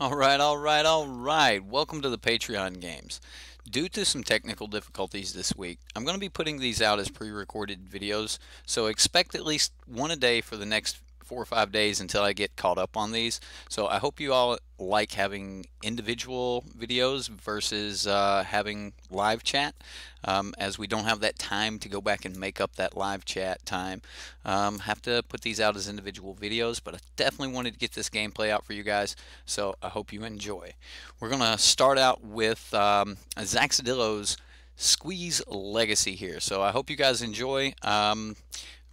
All right. Welcome to the Patreon games. Due to some technical difficulties this week, I'm going to be putting these out as pre-recorded videos, so expect at least one a day for the next 4 or 5 days until I get caught up on these. So I hope you all like having individual videos versus having live chat, as we don't have that time to go back and make up that live chat time. Have to put these out as individual videos, but I definitely wanted to get this gameplay out for you guys, so I hope you enjoy. We're going to start out with Zaxadillo's Squee's Legacy here, so I hope you guys enjoy.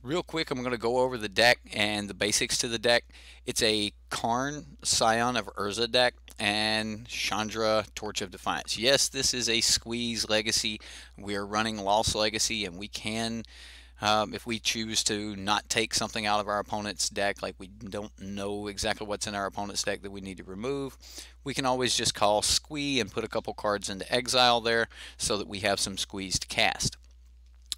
Real quick, I'm going to go over the deck and the basics to the deck. It's a Karn Scion of Urza deck and Chandra Torch of Defiance. Yes, this is a Squeeze Legacy. We are running Lost Legacy, and we can, if we choose to not take something out of our opponent's deck, like we don't know exactly what's in our opponent's deck that we need to remove, we can always just call Squee and put a couple cards into exile there so that we have some Squeeze to cast.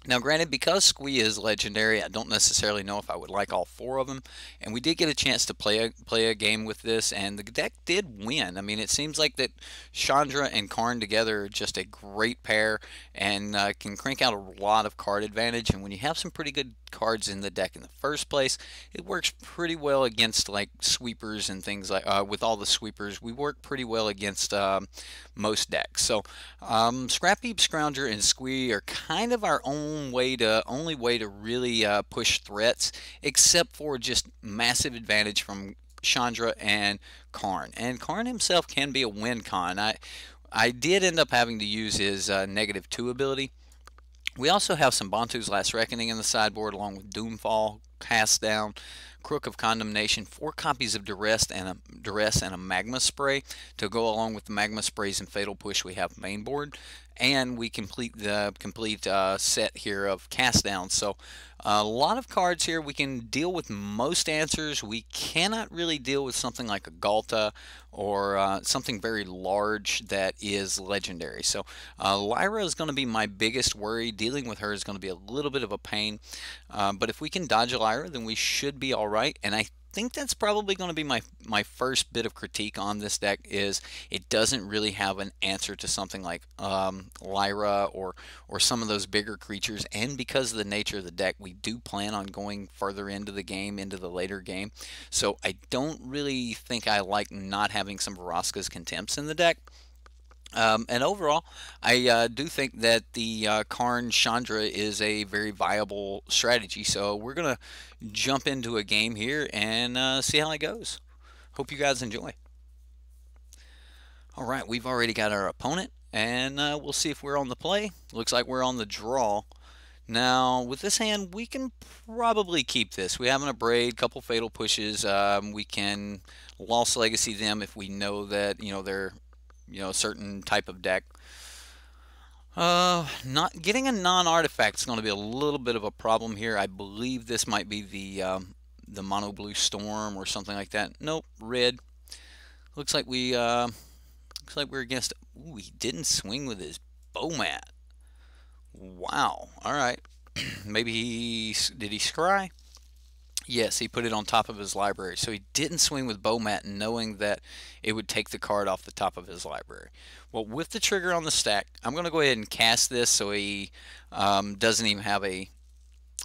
Now, granted, because Squee is legendary, I don't necessarily know if I would like all four of them. And we did get a chance to play a game with this, and the deck did win. I mean, it seems like that Chandra and Karn together are just a great pair and can crank out a lot of card advantage. And when you have some pretty good cards in the deck in the first place, it works pretty well against like sweepers and things like with all the sweepers. We work pretty well against most decks. So Scrappy Scrounger and Squee are kind of our only way to really push threats, except for just massive advantage from Chandra and Karn. And Karn himself can be a win con. I did end up having to use his -2 ability. We also have some Bantu's Last Reckoning in the sideboard, along with Doomfall, Cast Down, Crook of Condemnation, 4 copies of Duress and a Magma Spray to go along with the Magma Sprays and Fatal Push we have main board. And we complete the set here of Cast Down. So a lot of cards here. We can deal with most answers. We cannot really deal with something like a Galta or something very large that is legendary. So Lyra is going to be my biggest worry. Dealing with her is going to be a little bit of a pain. But if we can dodge Lyra, then we should be all right. And I think that's probably going to be my first bit of critique on this deck, is it doesn't really have an answer to something like Lyra or some of those bigger creatures. And because of the nature of the deck, we do plan on going further into the game, into the later game. So I don't really think I like not having some Vraska's Contempts in the deck. And overall, I do think that the Karn Chandra is a very viable strategy. So we're going to jump into a game here and see how it goes. Hope you guys enjoy. All right, we've already got our opponent, and we'll see if we're on the play. Looks like we're on the draw. Now, with this hand, we can probably keep this. We have an Abrade, couple Fatal Pushes. We can Lost Legacy them if we know that, they're a certain type of deck. Not getting a non-artifact is going to be a little bit of a problem here. I believe this might be the Mono Blue Storm or something like that. Nope, red. Looks like we're against. Ooh, he didn't swing with his Bomat. Wow. All right. Maybe did he scry? Yes, he put it on top of his library. So he didn't swing with Bomat knowing that it would take the card off the top of his library. Well, with the trigger on the stack, I'm going to go ahead and cast this so he doesn't even have a...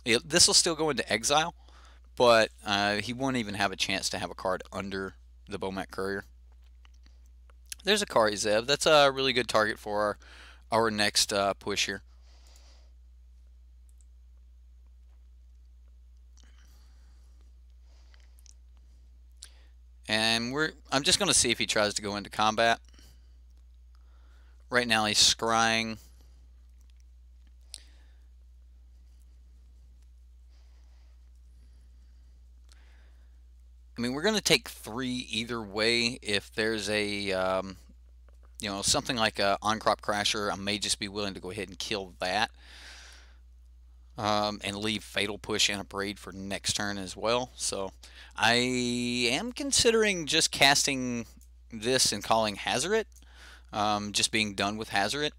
This will still go into exile, but he won't even have a chance to have a card under the Bomat Courier. There's a Kari Zev. That's a really good target for our next push here. And I'm just going to see if he tries to go into combat. Right now he's scrying. I mean, we're going to take 3 either way. If there's a, something like a on-crop crasher, I may just be willing to go ahead and kill that. And leave Fatal Push and Abrade for next turn as well. So I am considering just casting this and calling Hazoret, just being done with Hazoret.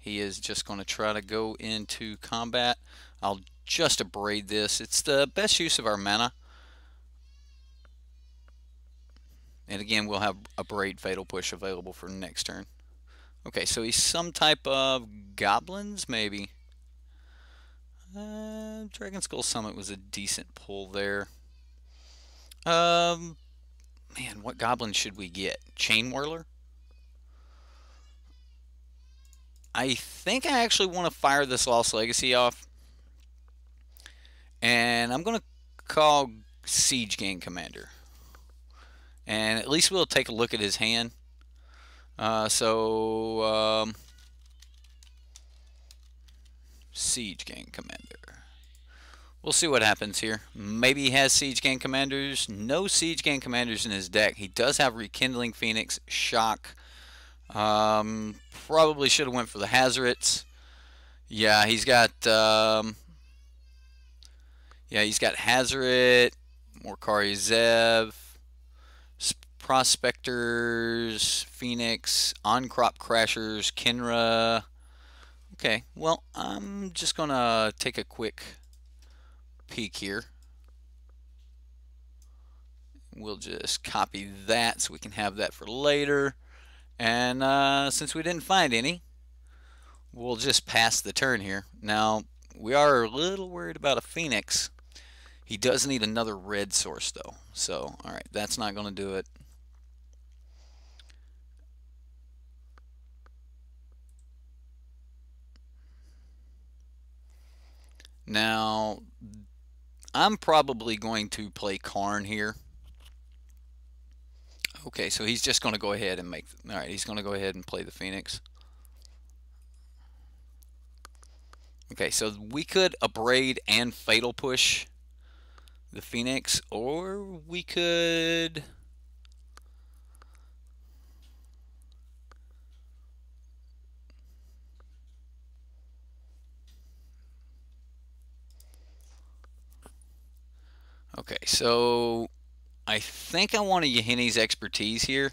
He is just going to try to go into combat. I'll just Abrade this. It's the best use of our mana. And again, we'll have a Braid Fatal Push available for next turn. Okay, so he's some type of goblins, maybe. Dragon Skull Summit was a decent pull there. Man, what goblin should we get? Chain Whirler? I think I actually want to fire this Lost Legacy off. And I'm going to call Siege Gang Commander. And at least we'll take a look at his hand. Siege Gang Commander. We'll see what happens here. Maybe he has Siege Gang Commanders. No Siege Gang Commanders in his deck. He does have Rekindling Phoenix, Shock. Probably should have went for the Hazards. Yeah, he's got Hazaret, Morkari Zev, Prospectors, Phoenix, On-Crop Crashers, Kinra. Okay, well, I'm just going to take a quick peek here. We'll just copy that so we can have that for later. And since we didn't find any, we'll just pass the turn here. Now, we are a little worried about a Phoenix. He does need another red source, though. So, alright, that's not going to do it. Now, I'm probably going to play Karn here. Okay, so he's just going to go ahead and make... Alright, he's going to go ahead and play the Phoenix. Okay, so we could Abrade and Fatal Push the Phoenix, or we could... Okay, so I think I want a Yahini's Expertise here.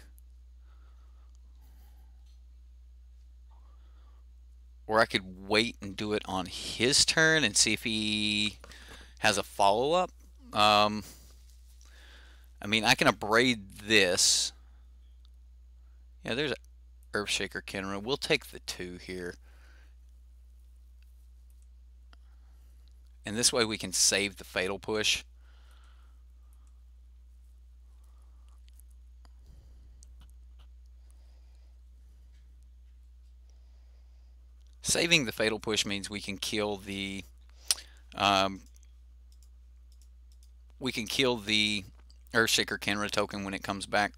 Or I could wait and do it on his turn and see if he has a follow-up. I mean, I can Abrade this. Yeah, there's a Earthshaker Kenra. We'll take the 2 here. And this way we can save the Fatal Push. Saving the Fatal Push means we can kill the Earthshaker Kenra token when it comes back.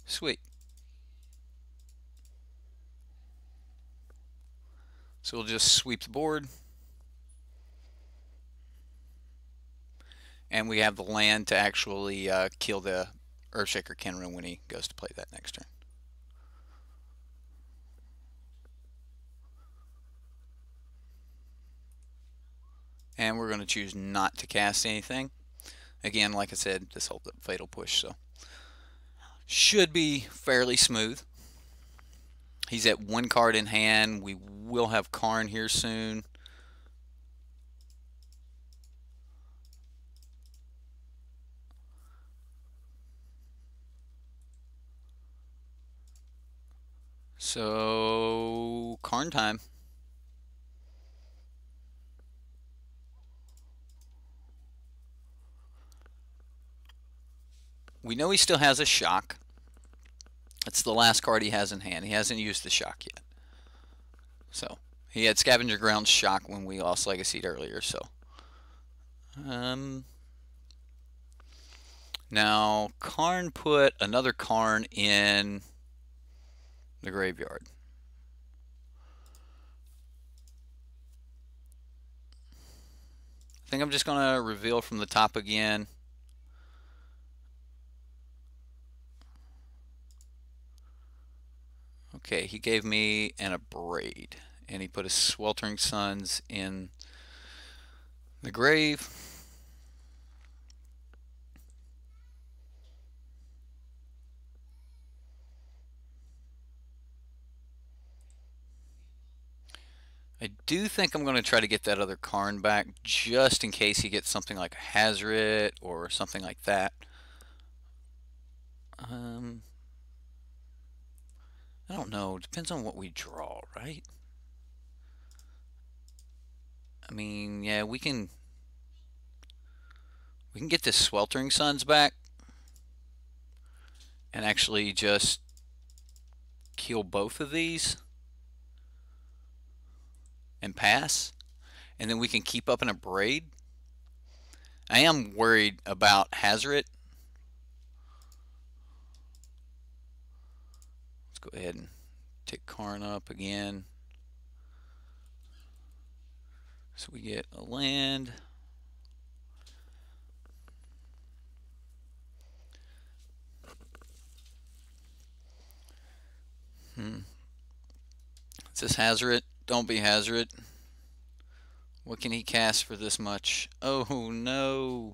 Sweet. So we'll just sweep the board. And we have the land to actually kill the Earthshaker Kenra when he goes to play that next turn. And we're going to choose not to cast anything. Again, like I said, this whole Fatal Push, so should be fairly smooth. He's at 1 card in hand. We will have Karn here soon. So, Karn time. We know he still has a Shock. That's the last card he has in hand. He hasn't used the Shock yet. So, he had Scavenger Grounds Shock when we lost Legacy earlier, so. Now, Karn put another Karn in the graveyard. I think I'm just going to reveal from the top again. Okay, he gave me an Abrade, and he put his Sweltering Suns in the grave. I do think I'm going to try to get that other Karn back just in case he gets something like a Hazret or something like that. Um, I don't know. Depends on what we draw, right? I mean, yeah, we can get this Sweltering Suns back and actually just kill both of these and pass, and then we can keep up in a braid. I am worried about Hazret. Let's go ahead and take Karn up again. So we get a land. Is this Hazret? Don't be Hazret. What can he cast for this much? Oh no.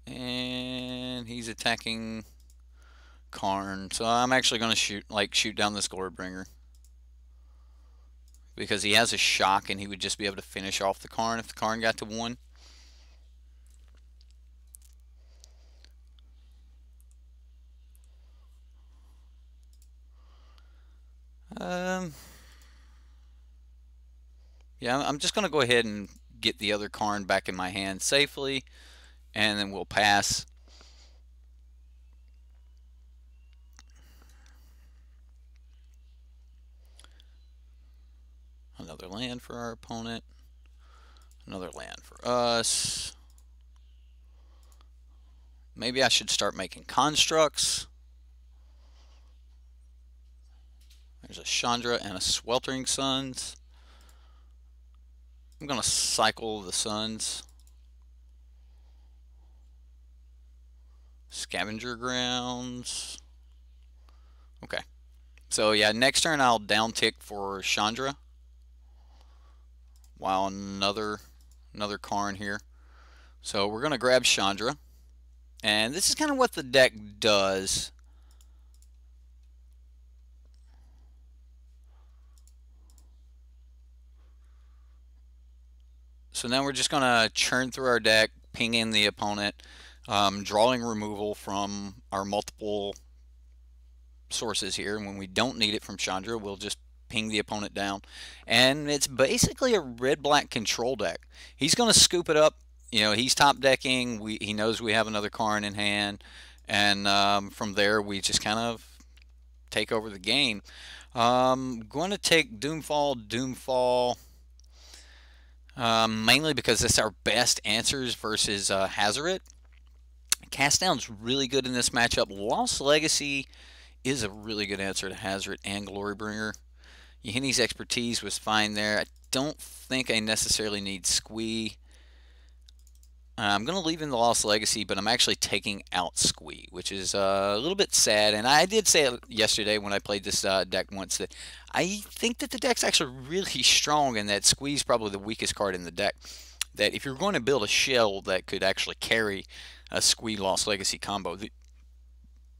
And he's attacking Karn. So I'm actually going to shoot down this Glorybringer. Because he has a shock and he would just be able to finish off the Karn if the Karn got to 1. Yeah, I'm just going to go ahead and get the other Karn back in my hand safely, and then we'll pass. Another land for our opponent. Another land for us. Maybe I should start making constructs. There's a Chandra and a Sweltering Suns. I'm going to cycle the Suns. Scavenger Grounds. Okay. So yeah, next turn I'll down tick for Chandra. While another Karn here. So we're going to grab Chandra. And this is kind of what the deck does. So now we're just going to churn through our deck, ping in the opponent, drawing removal from our multiple sources here. And when we don't need it from Chandra, we'll just ping the opponent down. And it's basically a red-black control deck. He's going to scoop it up. You know, he's top decking. He knows we have another Karn in hand. And from there, we just kind of take over the game. Going to take Doomfall. Mainly because it's our best answers versus Hazret. Cast Down's really good in this matchup. Lost Legacy is a really good answer to Hazret and Glorybringer. Yahini's expertise was fine there. I don't think I necessarily need Squee. I'm going to leave in the Lost Legacy, but I'm actually taking out Squee, which is a little bit sad. And I did say it yesterday when I played this deck once that I think that the deck's actually really strong and that Squee's probably the weakest card in the deck. That if you're going to build a shell that could actually carry a Squee Lost Legacy combo,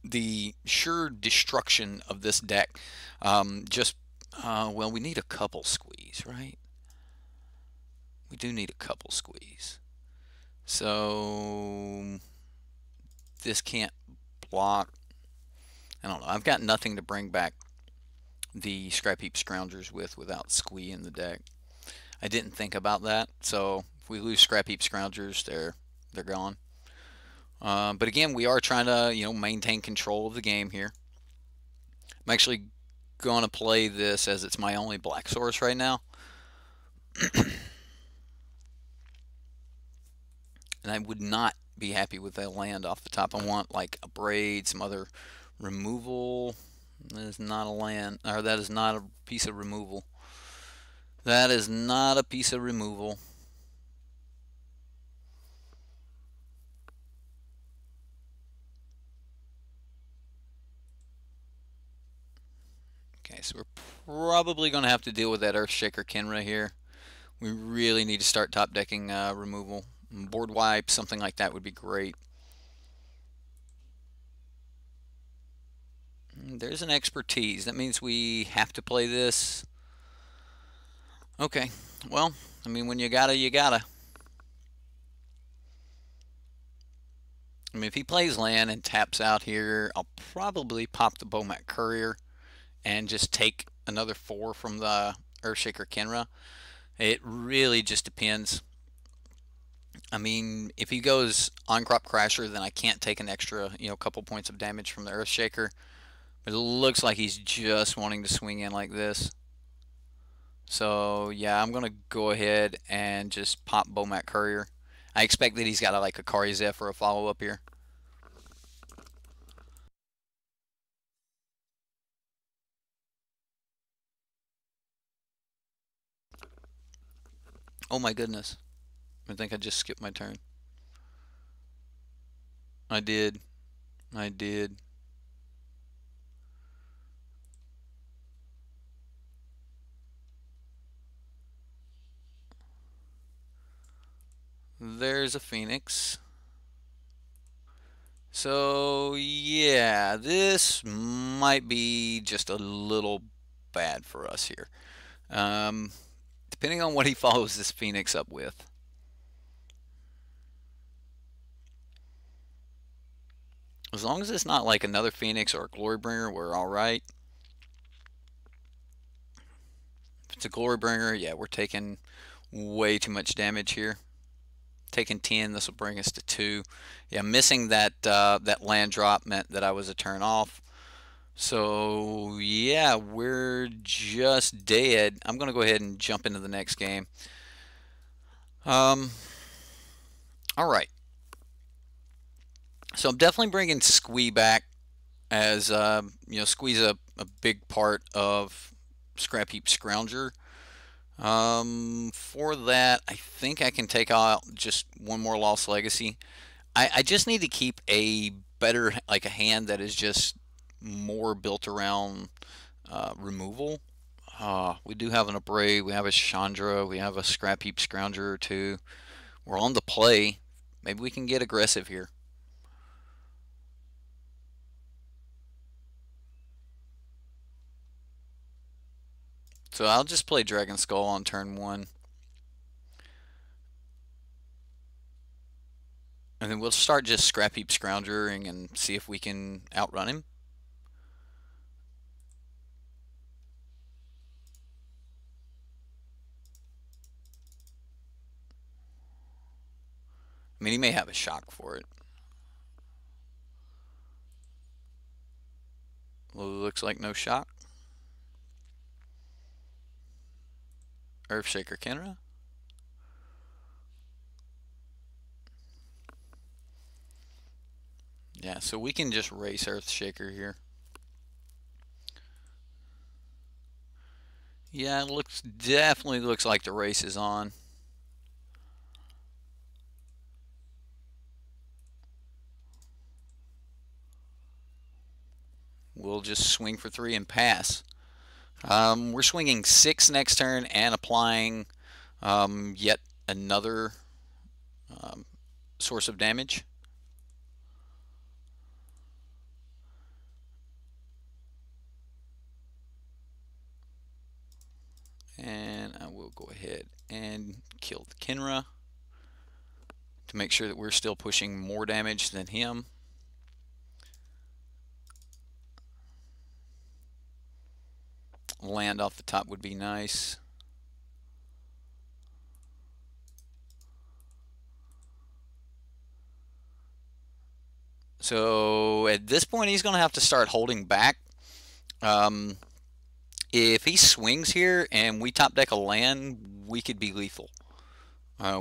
the sure destruction of this deck well, we need a couple Squees, right? We do need a couple Squees. So this can't block. I don't know. I've got nothing to bring back the Scrap Heap Scroungers without Squee in the deck. I didn't think about that. So if we lose Scrap Heap Scroungers, they're gone. But again, we are trying to maintain control of the game here. I'm actually going to play this as it's my only black source right now. And I would not be happy with that land off the top. I want like a braid, some other removal. That is not a land, or that is not a piece of removal. That is not a piece of removal. Okay, so we're probably going to have to deal with that Earthshaker Kenra here. We really need to start top decking removal. Board wipe, something like that would be great. There's an expertise. That means we have to play this. Okay. Well, I mean, when you gotta, you gotta. I mean, if he plays land and taps out here, I'll probably pop the Bomat Courier and just take another 4 from the Earthshaker Kenra. It really just depends. I mean, if he goes on Crop Crasher, then I can't take an extra, couple points of damage from the Earthshaker. But it looks like he's just wanting to swing in like this. So yeah, I'm gonna go ahead and just pop Bomat Courier. I expect that he's got like a Kari Zeph or a follow up here. Oh my goodness. I think I just skipped my turn. I did. I did. There's a Phoenix. So yeah, this might be just a little bad for us here. Um, Depending on what he follows this Phoenix up with. As long as it's not like another Phoenix or a Glorybringer, we're alright. If it's a Glorybringer, yeah, we're taking way too much damage here. Taking 10, this will bring us to 2. Yeah, missing that land drop meant that I was a turn off. So yeah, we're just dead. I'm gonna go ahead and jump into the next game. Um, all right. So I'm definitely bringing Squee back as Squee's a big part of Scrap Heap Scrounger. For that, I think I can take out just one more Lost Legacy. I just need to keep a better, like a hand that is just more built around removal. We do have an Abray, we have a Chandra, we have a Scrap Heap Scrounger or two. We're on the play. Maybe we can get aggressive here. So I'll just play Dragon Skull on turn 1. And then we'll start just Scrap Heap Scroungering and see if we can outrun him. I mean, he may have a shock for it. Well, looks like no shock. Earthshaker Kenra. Yeah, so we can just race Earthshaker here. Yeah, it definitely looks like the race is on. We'll just swing for 3 and pass. We're swinging 6 next turn and applying yet another um, source of damage. And I will go ahead and kill the Kenra to make sure that we're still pushing more damage than him. Land off the top would be nice. So at this point, he's going to have to start holding back. If he swings here and we top deck a land, we could be lethal.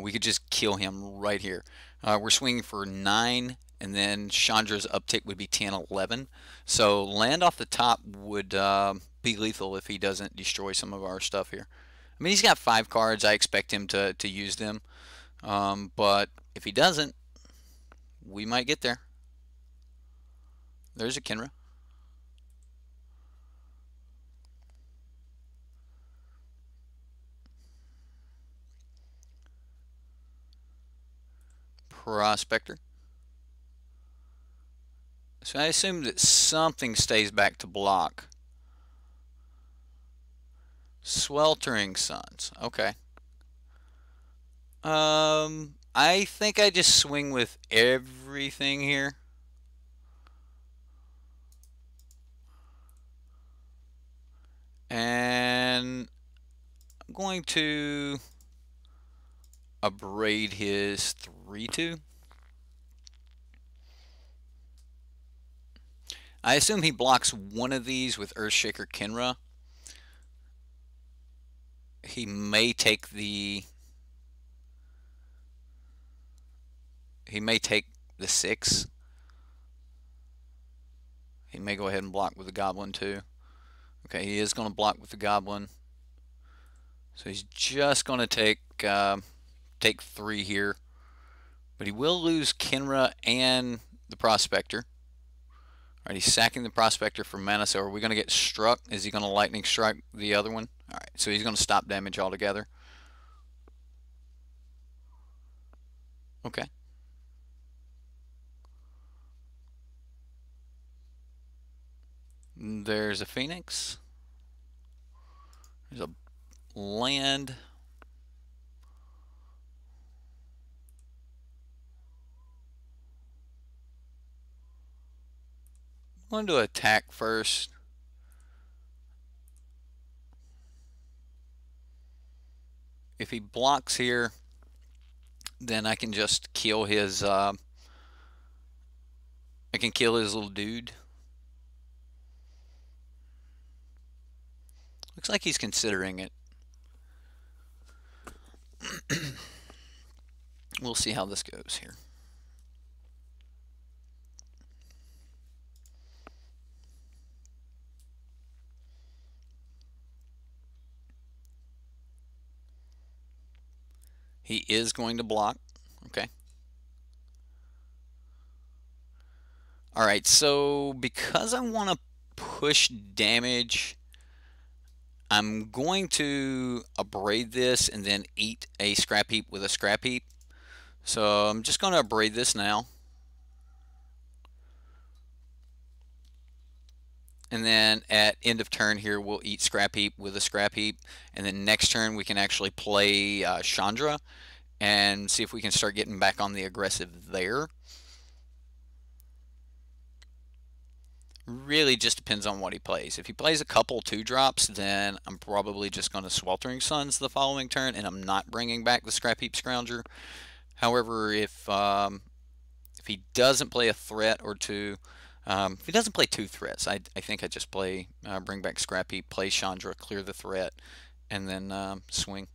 We could just kill him right here. We're swinging for 9, and then Chandra's uptick would be 10, 11. So land off the top would be lethal if he doesn't destroy some of our stuff here. I mean, he's got 5 cards. I expect him to use them. But if he doesn't, we might get there. There's a Kenra. Prospector. So I assume that something stays back to block. Sweltering Suns. Okay. I think I just swing with everything here. And I'm going to abrade his 3-2. I assume he blocks one of these with Earthshaker Kenra. He may take the 6. He may go ahead and block with the Goblin too. Okay, he is going to block with the Goblin. So he's just going to take 3 here. But he will lose Kenra and the Prospector. Alright, he's sacking the Prospector for mana, so are we going to get struck? Is he going to Lightning Strike the other one? Alright, so he's going to stop damage altogether. Okay. There's a Phoenix. There's a land. I'm going to attack first. If he blocks here, then I can just kill his little dude. Looks like he's considering it. We'll see how this goes here. He is going to block. Okay. Alright, so because I want to push damage, I'm going to abrade this and then eat a scrap heap with a scrap heap. So I'm just going to abrade this now. And then at end of turn here, we'll eat scrap heap with a scrap heap. And then next turn, we can actually play Chandra and see if we can start getting back on the aggressive there. Really just depends on what he plays. If he plays a couple 2-drops, then I'm probably just going to Sweltering Suns the following turn, and I'm not bringing back the Scrap Heap Scrounger. However, if he doesn't play a threat or two, if he doesn't play 2 threats, I think I just play bring back Scrap Heap, play Chandra, clear the threat, and then swing.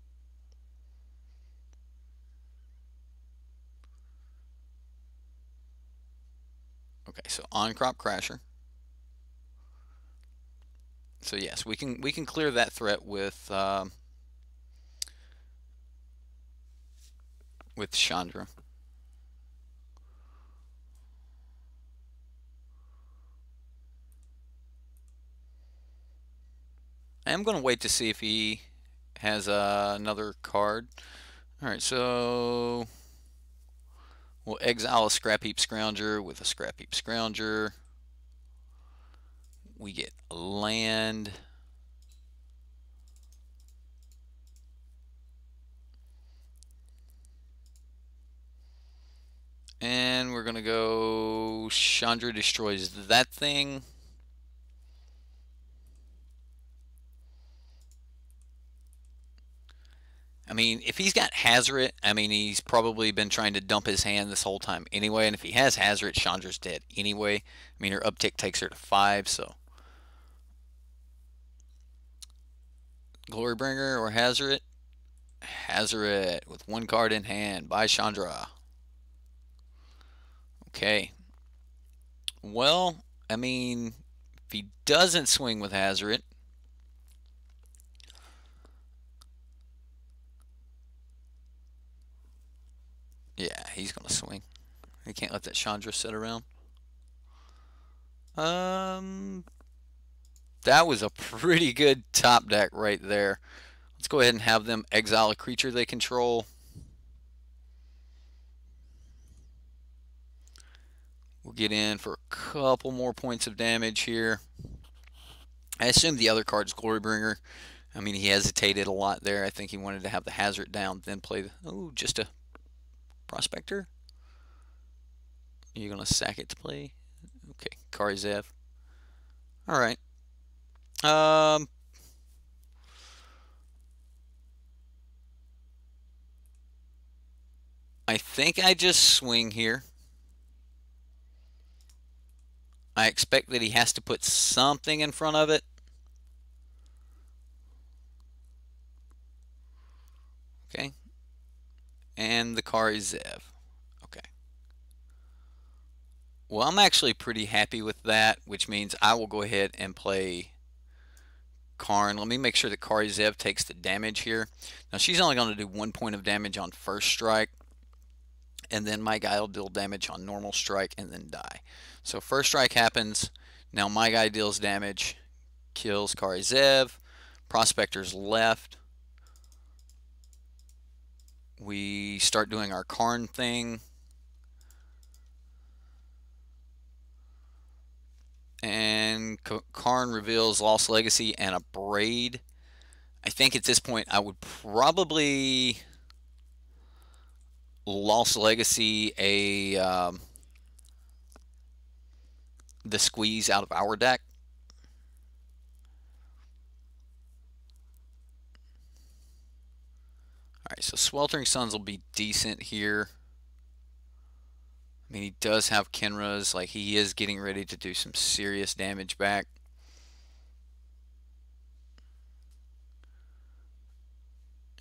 Okay, so on Crop Crasher. So yes, we can clear that threat with Chandra. I am going to wait to see if he has another card. Alright, so we'll exile a Scrap Heap Scrounger with a Scrap Heap Scrounger. We get land. And we're going to go Chandra destroys that thing. I mean, if he's got Hazoret, I mean, he's probably been trying to dump his hand this whole time anyway. And if he has Hazoret, Chandra's dead anyway. I mean, her uptick takes her to 5, so. Glorybringer or Hazoret? Hazoret with 1 card in hand by Chandra. Okay. Well, I mean, if he doesn't swing with Hazoret, yeah, he's going to swing. He can't let that Chandra sit around. That was a pretty good top deck right there. Let's go ahead and have them exile a creature they control. We'll get in for a couple more points of damage here. I assume the other card's Glorybringer. I mean, he hesitated a lot there. I think he wanted to have the hazard down, then play the... Oh, just a Prospector? You're going to sack it to play? Okay, Karizev. Alright. I think I just swing here. I expect that he has to put something in front of it. Okay. And the Karizev. Okay. Well, I'm actually pretty happy with that, which means I will go ahead and play Karn. Let me make sure that Karizev takes the damage here. Now, she's only going to do 1 point of damage on first strike, and then my guy will deal damage on normal strike and then die. So first strike happens. Now my guy deals damage, kills Karizev. Prospector's left. We start doing our Karn thing. And Karn reveals Lost Legacy and a Braid. I think at this point I would probably Lost Legacy the Squeeze out of our deck. Alright, so Sweltering Suns will be decent here. I mean, he does have Kenra's. Like, he is getting ready to do some serious damage back.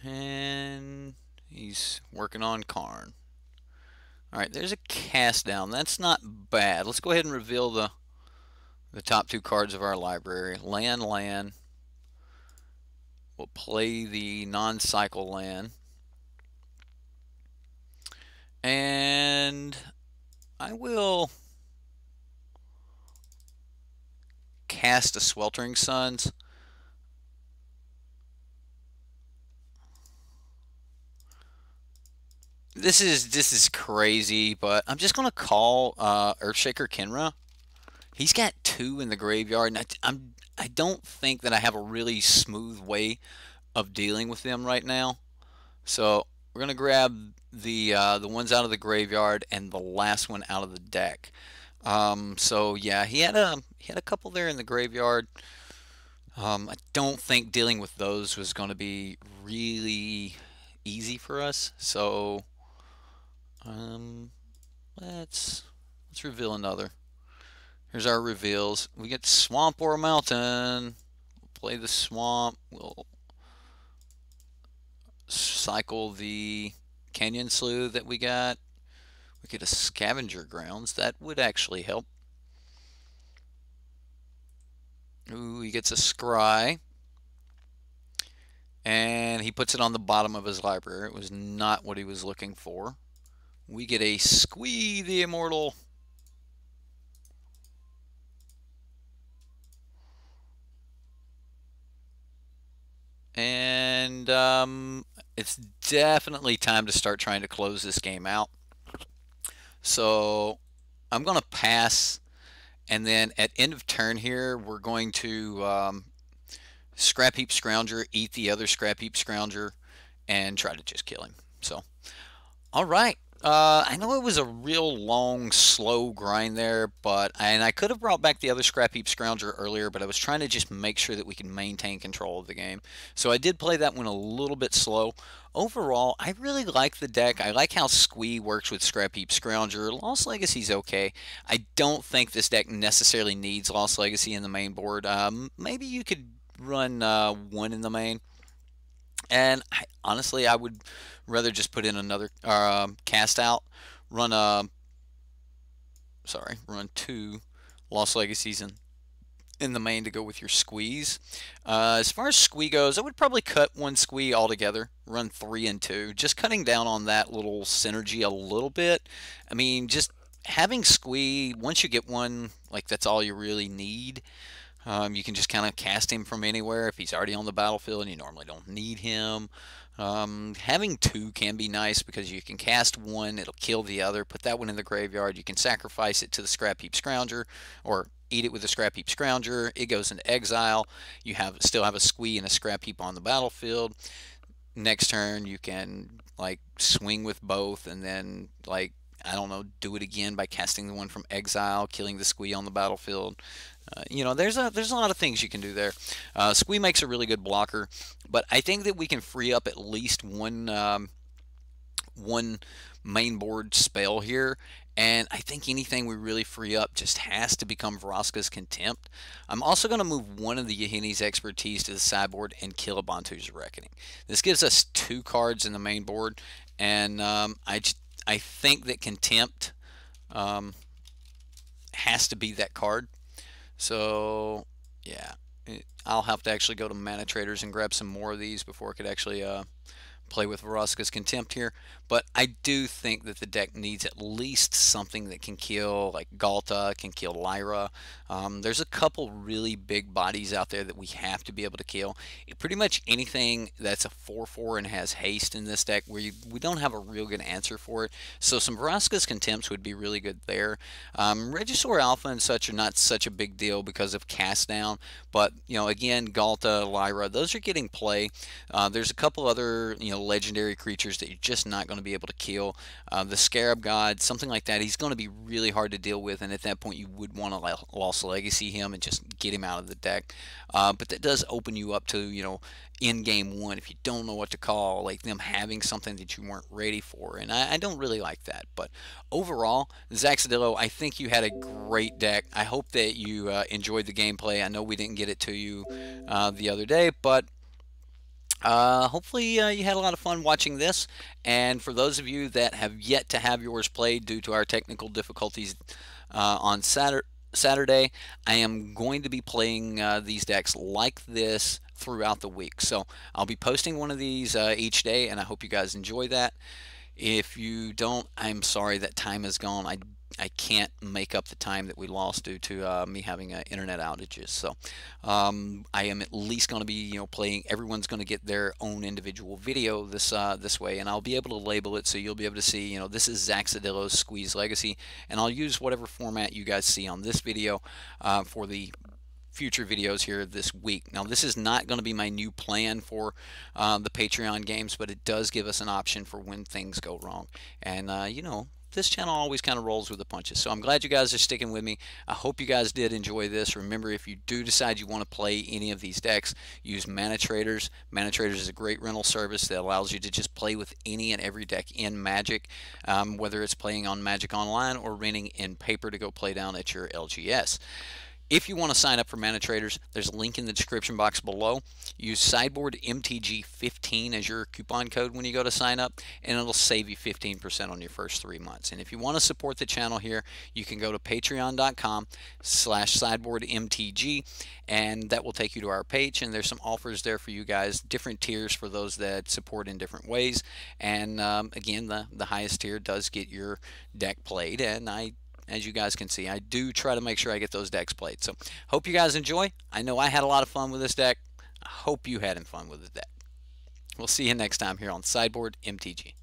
And he's working on Karn. Alright, there's a cast down. That's not bad. Let's go ahead and reveal the top 2 cards of our library. Land. We'll play the non-cycle land. And I will cast a Sweltering Suns. This is crazy, but I'm just gonna call Earthshaker Kenra. He's got 2 in the graveyard, and I don't think that I have a really smooth way of dealing with them right now. So we're gonna grab the ones out of the graveyard and the last one out of the deck. So yeah, he had a couple there in the graveyard. I don't think dealing with those was going to be really easy for us. So let's reveal another. Here's our reveals. We get Swamp or Mountain. We'll play the Swamp. We'll cycle the Canyon Slough that we got. We get a Scavenger Grounds. That would actually help. Ooh, he gets a Scry. And he puts it on the bottom of his library. It was not what he was looking for. We get a Squee the Immortal. And it's definitely time to start trying to close this game out. So I'm going to pass, and then at end of turn here, we're going to Scrap Heap Scrounger, eat the other Scrap Heap Scrounger, and try to just kill him. So, all right. I know it was a real long, slow grind there, and I could have brought back the other Scrap Heap Scrounger earlier, but I was trying to just make sure that we can maintain control of the game. So I did play that one a little bit slow. Overall, I really like the deck. I like how Squee works with Scrap Heap Scrounger. Lost Legacy's okay. I don't think this deck necessarily needs Lost Legacy in the main board. Maybe you could run 1 in the main. And honestly, I would rather just put in another cast out, run 2 Lost Legacies in the main to go with your Squeeze. As far as Squee goes, I would probably cut 1 Squee altogether, run 3 and 2, just cutting down on that little synergy a little bit. I mean, just having Squee, once you get one, like that's all you really need. You can just kind of cast him from anywhere if he's already on the battlefield and you normally don't need him. Having two can be nice because you can cast one, it'll kill the other, put that one in the graveyard. You can sacrifice it to the Scrap Heap Scrounger, or eat it with the Scrap Heap Scrounger. It goes into exile. You still have a Squee and a Scrap Heap on the battlefield. Next turn, you can like swing with both, and then like I don't know, do it again by casting the one from exile, killing the Squee on the battlefield. There's a lot of things you can do there. Squee makes a really good blocker, but I think that we can free up at least one main board spell here, and I think anything we really free up just has to become Vraska's Contempt. I'm also going to move one of the Yahini's Expertise to the sideboard and kill a Bantu's Reckoning. This gives us 2 cards in the main board, and I think that Contempt has to be that card. So yeah, I'll have to actually go to Manatraders and grab some more of these before I could actually play with Vraska's Contempt here. But I do think that the deck needs at least something that can kill, like Galta, can kill Lyra. There's a couple really big bodies out there that we have to be able to kill. Pretty much anything that's a 4/4 and has haste in this deck, we don't have a real good answer for it. So some Vraska's Contempts would be really good there. Regisaur Alpha and such are not such a big deal because of cast down, but again, Galta, Lyra, those are getting play. There's a couple other legendary creatures that you're just not going to be able to kill. The Scarab God, something like that, he's going to be really hard to deal with, and at that point you would want to Lost Legacy him and just get him out of the deck. But that does open you up to in game 1, if you don't know what to call, like them having something that you weren't ready for, and I don't really like that. But overall, Zaxadillo, I think you had a great deck. I hope that you enjoyed the gameplay. I know we didn't get it to you the other day, but hopefully you had a lot of fun watching this. And for those of you that have yet to have yours played due to our technical difficulties on Saturday, I am going to be playing these decks like this throughout the week. So I'll be posting one of these each day, and I hope you guys enjoy that. If you don't, I'm sorry that time is gone. I can't make up the time that we lost due to me having internet outages. So I am at least going to be playing. Everyone's going to get their own individual video this way, and I'll be able to label it so you'll be able to see this is Zaxadillo's Squeeze Legacy, and I'll use whatever format you guys see on this video for the future videos here this week. Now, this is not going to be my new plan for the Patreon games, but it does give us an option for when things go wrong. And this channel always kind of rolls with the punches. So I'm glad you guys are sticking with me. I hope you guys did enjoy this. Remember, if you do decide you want to play any of these decks, use Manatraders. Manatraders is a great rental service that allows you to just play with any and every deck in Magic, whether it's playing on Magic Online or renting in paper to go play down at your LGS. If you want to sign up for Manatraders, there's a link in the description box below. Use sideboard MTG15 as your coupon code when you go to sign up, and it'll save you 15% on your first 3 months. And if you want to support the channel here, you can go to patreon.com/sideboardmtg, and that will take you to our page, and there's some offers there for you guys, different tiers for those that support in different ways. And again, the highest tier does get your deck played, and as you guys can see, I do try to make sure I get those decks played. So, hope you guys enjoy. I know I had a lot of fun with this deck. I hope you had fun with the deck. We'll see you next time here on Sideboard MTG.